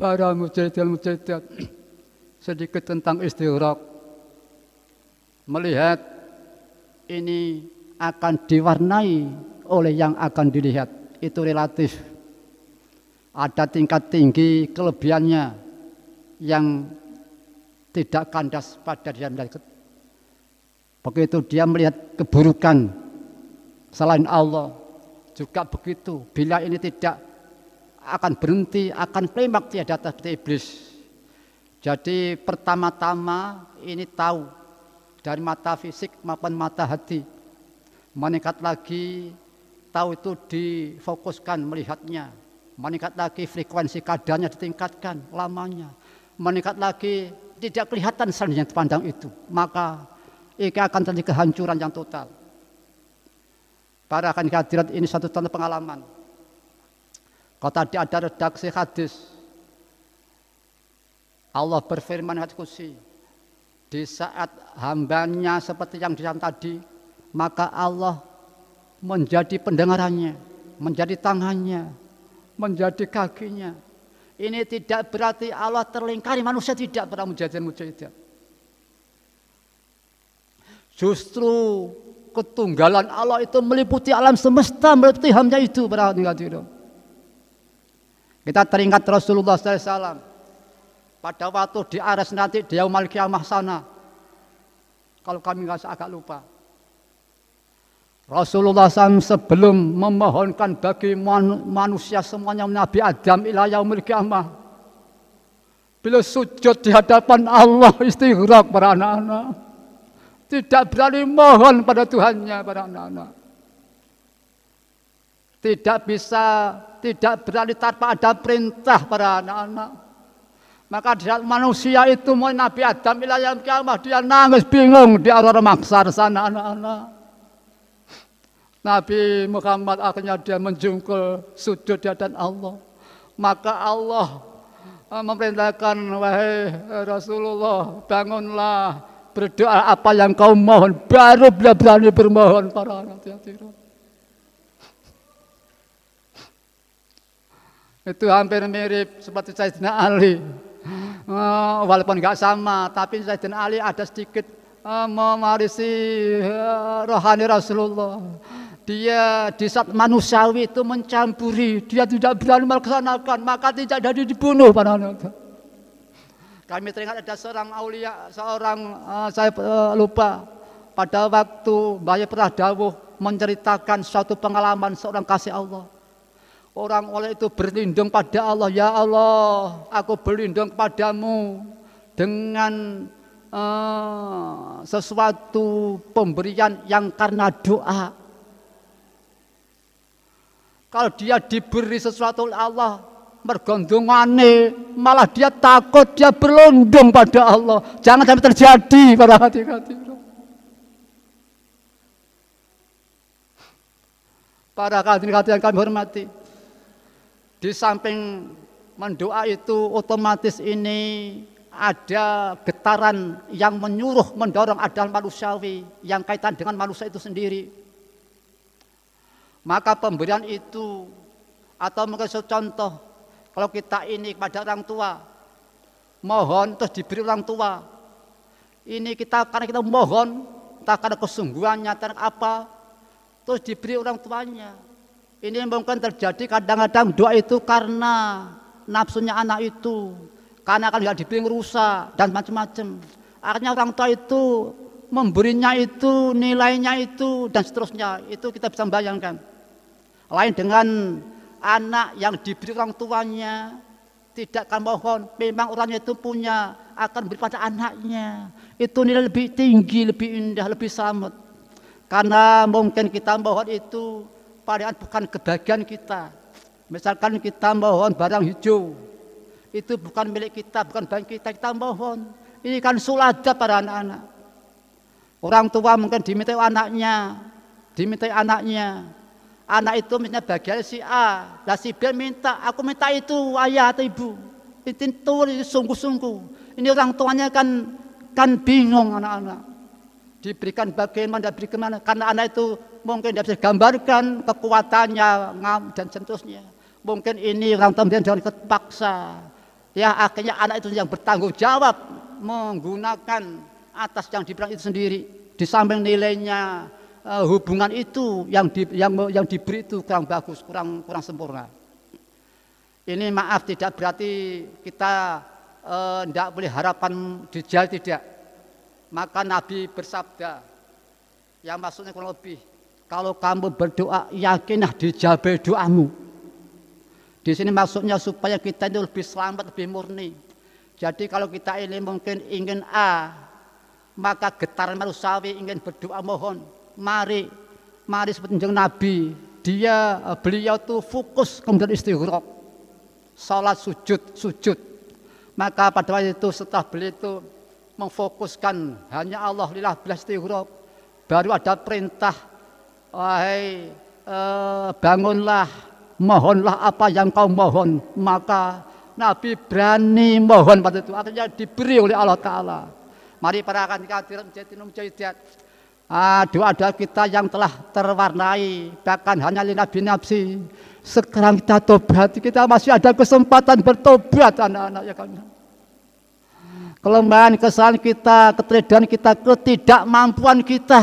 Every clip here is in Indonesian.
para mujahidin-mujahidat, sedikit tentang istighraq. Melihat ini akan diwarnai oleh yang akan dilihat, itu relatif. Ada tingkat tinggi kelebihannya yang tidak kandas pada dia melihat. Begitu dia melihat keburukan selain Allah, juga begitu. Bila ini tidak akan berhenti, akan klimaks dia di atas iblis. Jadi pertama-tama ini tahu dari mata fisik maupun mata hati. Meningkat lagi, tahu itu difokuskan melihatnya. Meningkat lagi, frekuensi kadarnya ditingkatkan lamanya. Meningkat lagi, tidak kelihatan selain yang dipandang itu. Maka ini akan terjadi kehancuran yang total. Para akan hadirat, ini satu contoh pengalaman. Kalau tadi ada redaksi hadis, Allah berfirman hadis qudsi, di saat hambanya seperti yang disampaikan tadi, maka Allah menjadi pendengarannya, menjadi tangannya, menjadi kakinya. Ini tidak berarti Allah terlingkari manusia, tidak, para mujahidin-mujahidat. Justru ketunggalan Allah itu meliputi alam semesta, meliputi hamba itu, para hadirin. Kita teringat Rasulullah SAW pada waktu di aras nanti di Yaumul Qiyamah sana. Kalau kami agak lupa. Rasulullah SAW sebelum memohonkan bagi manusia semuanya Nabi Adam ila Yaumul Qiyamah, bila sujud di hadapan Allah istighraq, para anak-anak, tidak berani mohon pada Tuhannya, para anak-anak. Tidak berani tanpa ada perintah, para anak-anak. Maka di saat manusia itu mau Nabi Adam ila yaumil qiyamah, dia nangis bingung di arah maksar sana, anak-anak. Nabi Muhammad akhirnya dia menjungkul sujud di hadapan Allah. Maka Allah memerintahkan, wahai Rasulullah, bangunlah, berdoa apa yang kau mohon. Baru dia berani bermohon, para hadirin. Itu hampir mirip seperti Sayyidina Ali. Walaupun enggak sama, tapi Sayyidina Ali ada sedikit mewarisi rohani Rasulullah. Dia di saat manusiawi itu mencampuri, dia tidak berani melaksanakan, maka tidak jadi dibunuh, para anak. Kami teringat ada seorang aulia, saya lupa, pada waktu Mbah pernah dawuh menceritakan suatu pengalaman seorang kasih Allah. Orang oleh itu berlindung pada Allah, ya Allah, aku berlindung padamu dengan sesuatu pemberian yang karena doa. Kalau dia diberi sesuatu oleh Allah, mergondongane, malah dia takut, dia berlindung pada Allah. Jangan sampai terjadi, para hati-hati. Para hadirin yang kami hormati, di samping mendoa itu otomatis ini ada getaran yang menyuruh mendorong adalah manusiawi yang kaitan dengan manusia itu sendiri. Maka pemberian itu, atau mungkin contoh, kalau kita ini kepada orang tua, mohon terus diberi orang tua. Ini kita karena kita mohon, entah karena kesungguhannya, entah apa, terus diberi orang tuanya. Ini mungkin terjadi kadang-kadang doa itu karena nafsunya anak itu, karena akan nggak diberi rusak dan macam-macam. Akhirnya orang tua itu memberinya itu, nilainya itu dan seterusnya. Itu kita bisa membayangkan. Lain dengan anak yang diberi orang tuanya, tidak akan mohon, memang orangnya itu punya, akan beri pada anaknya. Itu nilai lebih tinggi, lebih indah, lebih selamat. Karena mungkin kita mohon itu padahal bukan kebahagiaan kita. Misalkan kita mohon barang hijau, itu bukan milik kita, bukan barang kita mohon. Ini kan sulada para anak-anak. Orang tua mungkin dimintai anaknya. Anak itu misalnya bagian si A, lah si B minta, aku minta itu ayah atau ibu. Itu sungguh-sungguh. Ini orang tuanya kan bingung anak-anak. Diberikan bagaimana, tidak berikan mana. Karena anak itu mungkin tidak bisa gambarkan kekuatannya dan seterusnya. Mungkin ini orang tua dengan terpaksa. Ya akhirnya anak itu yang bertanggung jawab menggunakan atas yang dibilang itu sendiri. Di samping nilainya hubungan itu yang diberi itu kurang bagus, kurang sempurna. Ini maaf tidak berarti kita tidak boleh harapan dijal, tidak. Maka Nabi bersabda, yang maksudnya kurang lebih, kalau kamu berdoa yakinlah dijabah doamu. Di sini maksudnya supaya kita itu lebih selamat, lebih murni. Jadi kalau kita ini mungkin ingin A, maka getar manusiawi ingin berdoa mohon. Mari seperti Nabi, beliau tuh fokus kemudian istighraq, salat sujud. Maka pada waktu itu setelah beliau itu memfokuskan hanya Allah lillah bila istighraq, baru ada perintah, wahai bangunlah, mohonlah apa yang kau mohon. Maka Nabi berani mohon pada itu, artinya diberi oleh Allah Ta'ala. Mari para hadirin mujahidat, doa-doa kita yang telah terwarnai bahkan hanya Nabi nafsi, sekarang kita tobat, kita masih ada kesempatan bertobat anak-anak ya kan. Kelemahan, kesalahan kita, keteridaan kita, ketidakmampuan kita,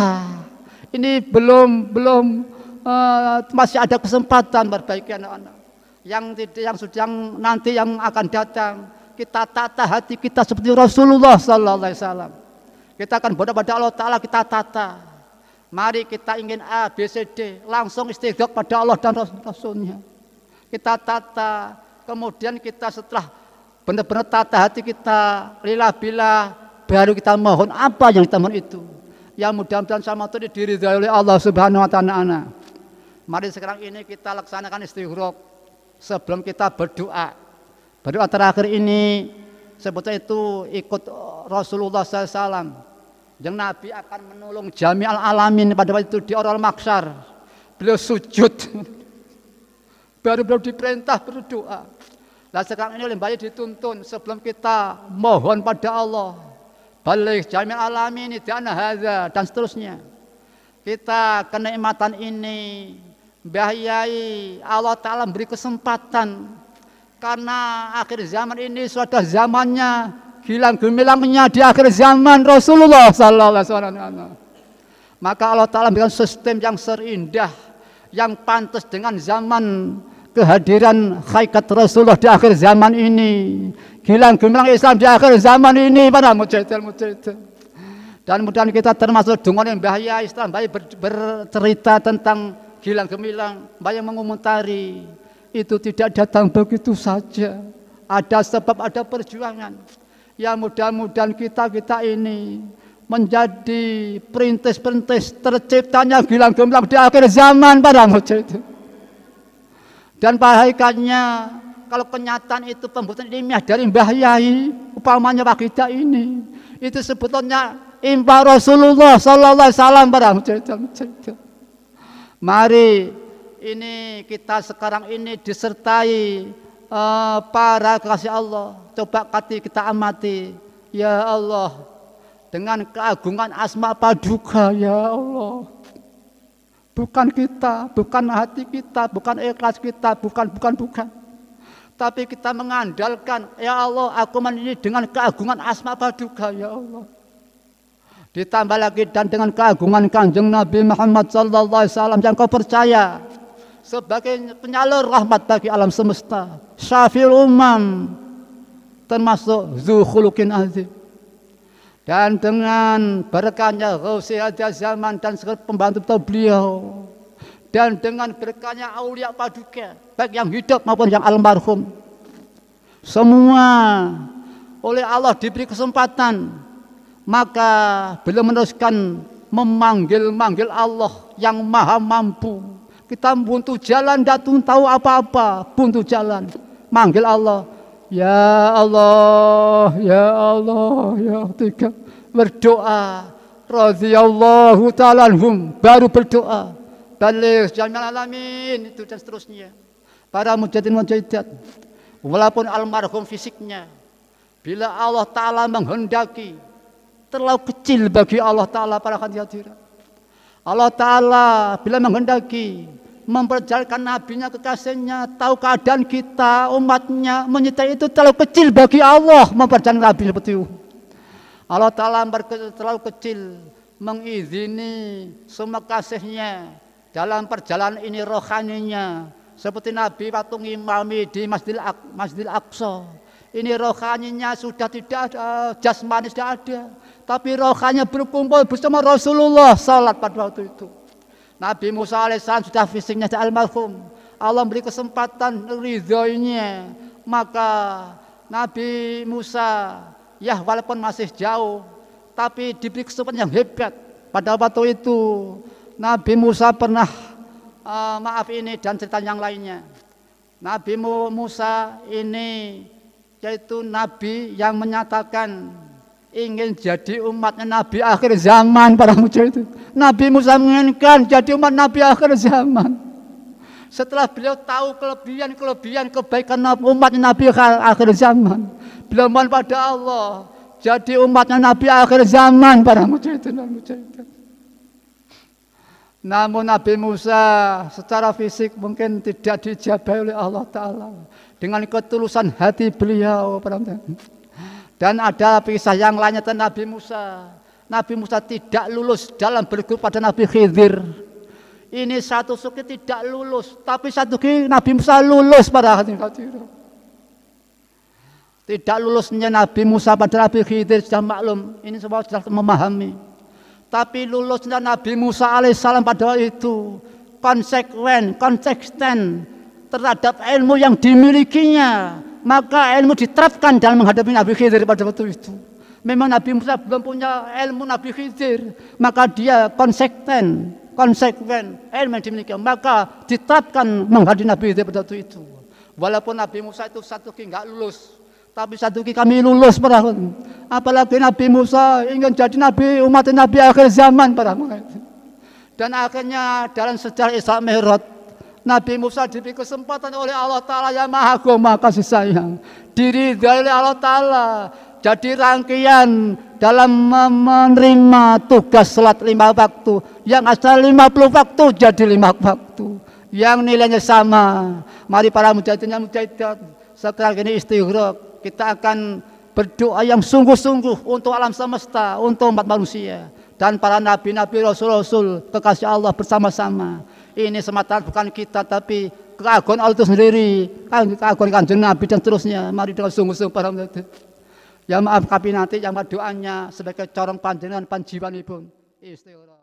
ini belum masih ada kesempatan berbaiki anak-anak. Yang nanti yang akan datang, kita tata hati kita seperti Rasulullah sallallahu alaihi wasallam. Kita akan berdoa pada Allah Ta'ala, kita tata. Mari kita ingin A, B, C, D, langsung istighraq pada Allah dan Rasulnya. Kita tata, kemudian kita setelah benar-benar tata hati kita, lillah, baru kita mohon apa yang kita mohon itu. Yang mudah-mudahan sama itu diridhai oleh Allah Subhanahu wa Ta'ala. Mari sekarang ini kita laksanakan istighraq sebelum kita berdoa. Berdoa terakhir ini sebetulnya itu ikut Rasulullah SAW. Yang Nabi akan menolong jami'al alamin pada waktu itu di Orol Maksar. Beliau sujud. Baru beliau diperintah berdoa. Nah sekarang ini oleh bayi dituntun sebelum kita mohon pada Allah. Balik jami'al alamin idana hadza dan seterusnya. Kita kenikmatan ini, Mbah Yai, Allah Ta'ala beri kesempatan. Karena akhir zaman ini sudah zamannya hilang gemilangnya di akhir zaman Rasulullah sallallahu alaihi wasallam. Maka Allah Ta'ala memberikan sistem yang serindah, yang pantas dengan zaman kehadiran hakikat Rasulullah di akhir zaman ini. Hilang gemilang Islam di akhir zaman ini para mujahidin. Dan mudah-mudahan kita termasuk dengan Mbah Yai Islam bercerita tentang hilang gemilang, banyak mengomentari. Itu tidak datang begitu saja. Ada sebab, ada perjuangan. Ya mudah-mudahan kita ini menjadi perintis-perintis terciptanya gilang gemilang di akhir zaman para mujahidin. Dan hakikatnya kalau kenyataan itu pembuatan ilmiah dari Mbah Yai, upamanya wakidah ini, itu sebetulnya impa Rasulullah sallallahu alaihi wasallam para mujahidin. Mari ini kita sekarang ini disertai para kasih Allah. Coba kita amati, ya Allah, dengan keagungan asma paduka, ya Allah. Bukan kita, bukan hati kita, bukan ikhlas kita, bukan. Tapi kita mengandalkan, ya Allah, aku ini dengan keagungan asma paduka, ya Allah. Ditambah lagi dan dengan keagungan Kanjeng Nabi Muhammad sallallahu alaihi wasallam yang kau percaya sebagai penyalur rahmat bagi alam semesta, syafi'ul umam, termasuk zu khuluqin azim. Dan dengan berkahnya Gausi Haja Zaman dan segala pembantu beliau, dan dengan berkahnya aulia paduka, baik yang hidup maupun yang almarhum, semua oleh Allah diberi kesempatan, maka beliau meneruskan memanggil Allah yang maha mampu. Kita buntu jalan, datang tahu apa-apa, buntu jalan, manggil Allah, ya Allah, ya Allah, ya tiga, berdoa, radhiyallahu ta'ala anhum, baru berdoa, balik jami'al alamin, itu dan seterusnya. Para mujahidin mujahidat, walaupun almarhum fisiknya, bila Allah Ta'ala menghendaki, terlalu kecil bagi Allah Ta'ala para hadirin. Allah Ta'ala bila menghendaki memperjalankan nabinya, kekasihnya, tahu keadaan kita, umatnya, menyintai itu terlalu kecil bagi Allah memperjalankan nabi seperti itu. Allah Ta'ala terlalu kecil mengizini semua kasihnya dalam perjalanan ini rohaninya. Seperti Nabi waktu ngimami di Masjidil Aqsa. Ini rohaninya sudah tidak ada, jasmani sudah ada. Tapi rohaninya berkumpul bersama Rasulullah salat pada waktu itu. Nabi Musa alaihissalam sudah fisiknya almarhum. Allah beri kesempatan ridhonya. Maka Nabi Musa ya walaupun masih jauh, tapi diberi kesempatan yang hebat. Pada waktu itu Nabi Musa pernah maaf ini dan cerita yang lainnya. Nabi Musa ini yaitu Nabi yang menyatakan ingin jadi umatnya Nabi akhir zaman pada muncul itu. Nabi Musa menginginkan jadi umat Nabi akhir zaman. Setelah beliau tahu kelebihan kebaikan umatnya Nabi akhir zaman, beliau mohon pada Allah jadi umatnya Nabi akhir zaman para mujahidin dan mujahidat. Namun Nabi Musa secara fisik mungkin tidak dijabai oleh Allah Ta'ala dengan ketulusan hati beliau para mujahidin. Dan ada kisah yang lainnya tentang Nabi Musa. Nabi Musa tidak lulus dalam berguru pada Nabi Khidir. Ini satu suki tidak lulus, tapi satu suki Nabi Musa lulus pada hati. Tidak lulusnya Nabi Musa pada Nabi Khidir sudah maklum. Ini semua sudah memahami. Tapi lulusnya Nabi Musa alaihissalam pada itu konsisten terhadap ilmu yang dimilikinya. Maka ilmu diterapkan dalam menghadapi Nabi Khidir pada waktu itu. Memang Nabi Musa belum punya ilmu Nabi Khidir, maka dia konsekuen ilmu yang dimiliki, maka diterapkan menghadapi Nabi Khidir pada waktu itu. Walaupun Nabi Musa itu satu enggak lulus, tapi satu kami lulus pada waktu itu. Apalagi Nabi Musa ingin jadi Nabi umat Nabi akhir zaman pada waktu itu. Dan akhirnya dalam sejarah Isra Mi'raj Nabi Musa diberi kesempatan oleh Allah Ta'ala yang maha agung, maha kasih sayang, diridhai oleh Allah Ta'ala jadi rangkaian dalam menerima tugas salat 5 waktu yang asal 50 waktu jadi 5 waktu yang nilainya sama. Mari para mujahidin dan mujahidat sekarang ini istighraq, kita akan berdoa yang sungguh-sungguh untuk alam semesta, untuk umat manusia dan para nabi-nabi, rasul-rasul kekasih Allah bersama-sama. Ini semata bukan kita, tapi keagungan Allah itu sendiri, keagungan kanjeng Nabi dan seterusnya. Mari dengan sungguh-sungguh para mujahidin. Ya maaf kami nanti yang doanya sebagai corong panjenengan panjiwanipun istighraq.